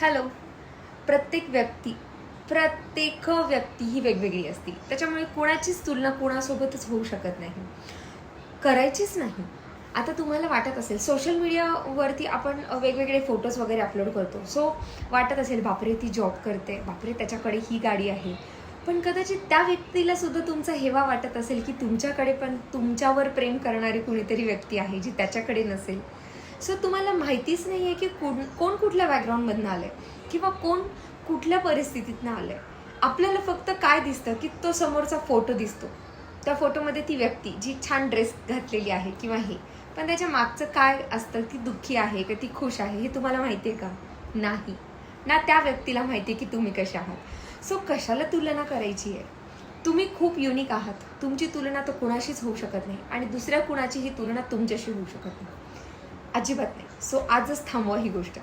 Hello. प्रत्येक व्यक्ती ही वेगवेगळी असते, त्याच्यामुळे कोणाचीच तुलना कोणासोबतच होऊ शकत नाही, करायचीच नाही. आता तुम्हाला वाटत असेल सोशल मीडियावरती आपण वेगवेगळे फोटोज वगैरे अपलोड करतो, सो वाटत असेल बापरे ती जॉब करते, बापरे त्याच्याकडे ही गाडी आहे. पण कदाचित त्या व्यक्तीला सुद्धा तुमचा हेवा वाटत असेल की तुमच्याकडे पण तुमच्यावर प्रेम करणारी कुणीतरी व्यक्ती आहे जी त्याच्याकडे नसेल. सो तुम्हाला माहितीच नाही आहे की कोण कुठल्या बॅकग्राऊंडमधनं आलं आहे किंवा कोण कुठल्या परिस्थितीतनं आलं आहे. आपल्याला फक्त काय दिसतं की तो समोरचा फोटो दिसतो, त्या फोटोमध्ये ती व्यक्ती जी छान ड्रेस घातलेली आहे किंवा हे, पण त्याच्या मागचं काय असतं, ती दुःखी आहे का ती खुश आहे हे तुम्हाला माहिती आहे का? नाही ना. त्या व्यक्तीला माहिती आहे की तुम्ही कशा आहात. सो कशाला तुलना करायची आहे? तुम्ही खूप युनिक आहात. तुमची तुलना तर कुणाशीच होऊ शकत नाही आणि दुसऱ्या कुणाचीही तुलना तुमच्याशी होऊ शकत नाही, अजिबात नाही. सो आजच थांबवा ही गोष्ट.